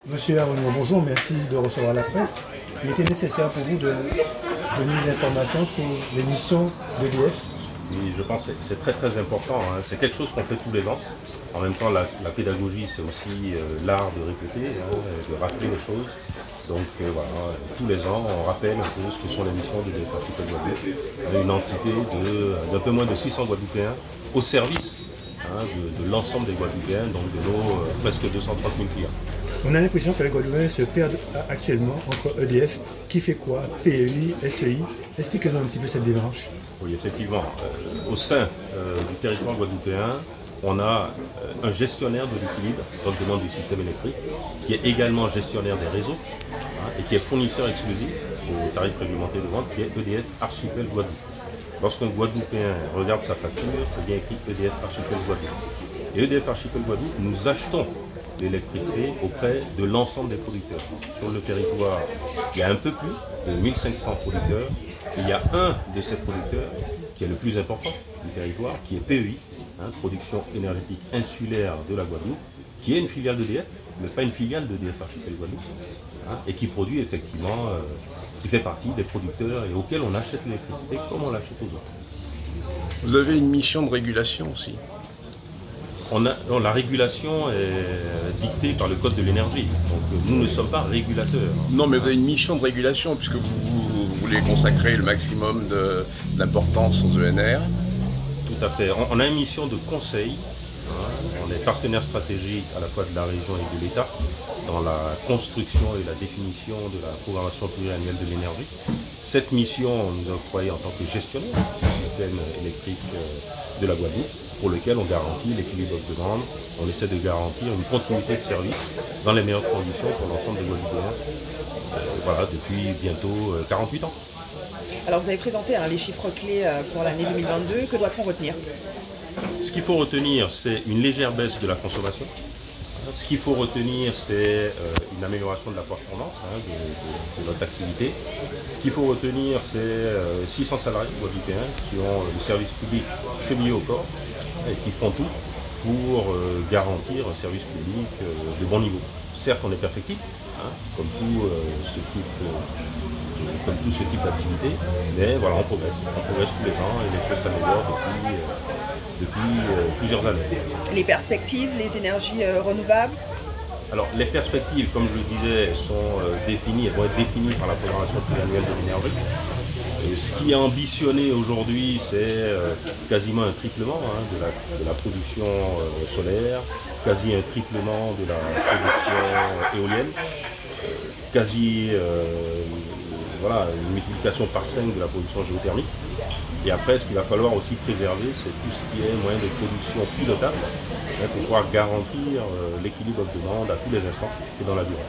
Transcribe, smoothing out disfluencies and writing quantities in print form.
Monsieur Arnaud, bonjour, merci de recevoir la presse. Il était nécessaire pour vous de donner des informations sur les missions d'EDF. Oui, je pense que c'est très important, hein. C'est quelque chose qu'on fait tous les ans. En même temps, la pédagogie, c'est aussi l'art de répéter, hein, de rappeler les choses. Donc voilà, tous les ans, on rappelle un peu ce que sont les missions d'EDF Archipel Guadeloupe. On a une entité d'un peu moins de 600 Guadeloupéens au service, hein, de l'ensemble des Guadeloupéens, donc de nos presque 230 000 clients. On a l'impression que les Guadeloupéens se perdent actuellement entre EDF, qui fait quoi, PEI, SEI. Expliquez-nous un petit peu cette démarche. Oui, effectivement. Au sein du territoire guadeloupéen, on a un gestionnaire de l'équilibre, donc demande du système électrique, qui est également gestionnaire des réseaux, hein, et qui est fournisseur exclusif au tarif réglementé de vente, qui est EDF Archipel Guadeloupe. Lorsqu'un Guadeloupéen regarde sa facture, c'est bien écrit EDF Archipel Guadeloupe. Et EDF Archipel Guadeloupe, nous achetons l'électricité auprès de l'ensemble des producteurs. Sur le territoire, il y a un peu plus de 1500 producteurs. Et il y a un de ces producteurs qui est le plus important du territoire, qui est PEI, hein, Production énergétique insulaire de la Guadeloupe, qui est une filiale d'EDF, mais pas une filiale d'EDF Archipel Guadeloupe, hein, et qui produit effectivement, qui fait partie des producteurs et auxquels on achète l'électricité comme on l'achète aux autres. Vous avez une mission de régulation aussi. La régulation est dictée par le Code de l'énergie, donc nous ne sommes pas régulateurs. Non, mais vous avez une mission de régulation puisque vous voulez consacrer le maximum d'importance aux ENR. Tout à fait. On a une mission de conseil. On est partenaire stratégique à la fois de la région et de l'État dans la construction et la définition de la programmation pluriannuelle de l'énergie. Cette mission, on nous a octroyée en tant que gestionnaire du système électrique de la Guadeloupe, pour lequel on garantit l'équilibre de demande. On essaie de garantir une continuité de service dans les meilleures conditions pour l'ensemble des Guadeloupéens. Voilà, depuis bientôt 48 ans. Alors vous avez présenté les chiffres clés pour l'année 2022, que doit-on retenir? Ce qu'il faut retenir, c'est une légère baisse de la consommation. Ce qu'il faut retenir, c'est une amélioration de la performance, hein, de notre activité. Ce qu'il faut retenir, c'est 600 salariés guadeloupéens qui ont le service public chevillé au corps et qui font tout pour garantir un service public de bon niveau. Certes, on est perfectible, hein, comme tout ce type d'activité, mais voilà, on progresse tous les ans et les choses s'améliorent depuis plusieurs années. Les perspectives, les énergies renouvelables? Alors, les perspectives, comme je le disais, sont définies, elles vont être définies par la programmation pluriannuelle de l'énergie. Ce qui est ambitionné aujourd'hui, c'est quasiment un triplement, hein, de la production solaire, quasi un triplement de la production éolienne, voilà, une multiplication par 5 de la production géothermique. Et après, ce qu'il va falloir aussi préserver, c'est tout ce qui est moyen de production pilotable, hein, pour pouvoir garantir l'équilibre de demande à tous les instants et dans la durée.